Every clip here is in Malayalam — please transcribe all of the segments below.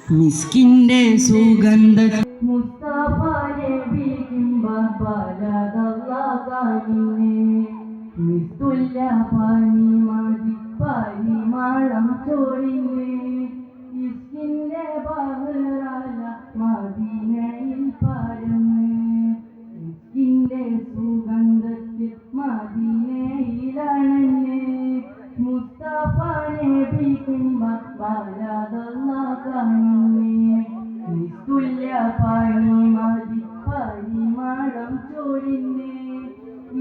മിസ്കിന്റെ സുഗന്ധ മുസ്തഫ നബിക്കും ബലദല്ലാഹിനെ മിസ്തുല്ല പനി മതി പരിമളം ചോരിനെ ഇസ്കിന്റെ ബഹ്റാല മദീനയിൽ പരന്ന് ഇസ്കിന്റെ സുഗന്ധത്തിൽ മദീനയിലണഞ്ഞ് മുസ്തഫ നബിക്കും ബലദല്ലാഹിനെ മിസ്തുല്യ പനി മതി പരിമളം ചോരിനെ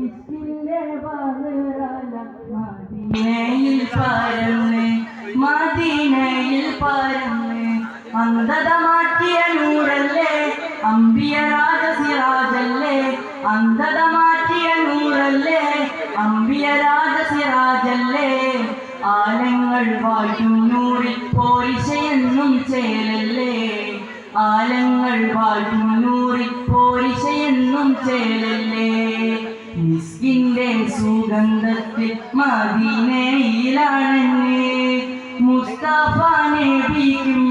ഇസ്കിന്റെ ബഹ്റാല മദീനയിൽ പരന്ന് മദീനയിൽ പരന്ന് അന്ധത മാറ്റിയ നൂറല്ലേ അമ്പിയ രാജസിറാജല്ലേ അന്ധത മാറ്റിയ നൂറല്ലേ അമ്പിയ രാജസിറാജല്ലേ ആലങ്ങൾ വാഴ്ത്തും നൂറിൽ പോരിശയെന്നും ചേലല്ലേ ആലങ്ങൾ വാഴ്ത്തും നൂറിൽ പോരിശയെന്നും ചേലല്ലേ മിസ്കിന്റെ സുഗന്ധത്തിൽ മദീനയിലാണെന്ന് മുസ്തഫ നബിക്കും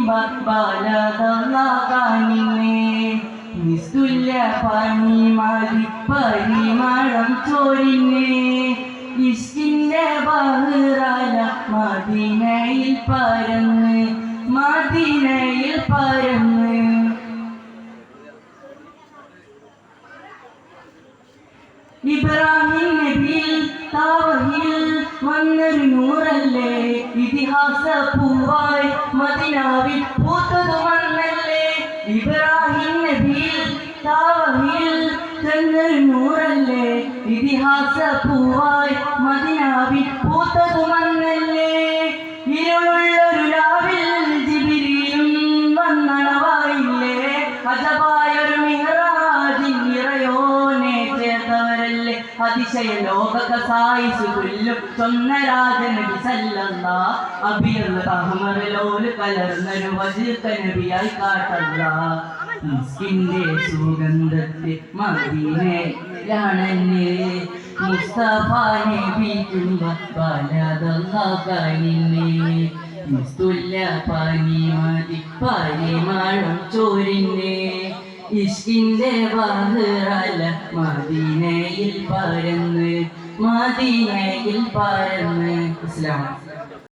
ബലദല്ലാഹിനെ മിസ്തുല്യ പനി മതി പരിമളം ചോരിനെ ഇസ്കിന്റെ ബഹ്റാല മദീനയിൽ പരന്ന് മദീനയിൽ പരന്ന് ഇബ്രാഹിം നബിയിൽ താവഹിൽ വന്നൊരു നൂറല്ലേ ഇതിഹാസ പൂവായി മദീനാവിൽ പൂത്തതു മണ്ണല്ലേ ഇബ്രാഹിം നബിയിൽ താവഹിൽ ചെന്നൊരു നൂറല്ലേ ഇതിഹാസ പൂവായി മദീനാവിൽ പൂത്തതു മണ്ണല്ലേ ഇരുളുള്ളൊരു രാവിൽ ജിബ്രീലും വന്നണവായില്ലേ അജബായൊരു മിഹ്റാജിൽ നിറയോനെ ചേർത്തവരല്ലേ അതിശയ ലോക സായിസ് പുല്ലും ചൊന്ന രാജനബി സല്ലല്ലാ അബിയുള്ള തഹമറിലോല് കലർന്നൊരു വജിത്ത നബിയായി കാട്ടല്ല മിസ്കിന്റെ സുഗന്ധത്തിൽ മദീനയിലാണെന്ന് മുസ്തഫ നബിക്കും ബലദല്ലാഹിനെ മിസ്തുല്യ പനി മതി പരിമളം ചോരിനെ ഇസ്കിന്റെ ബഹ്റാല മദീനയിൽ പരന്ന് മദീനയിൽ പരന്ന്. ഇസ്ലാം.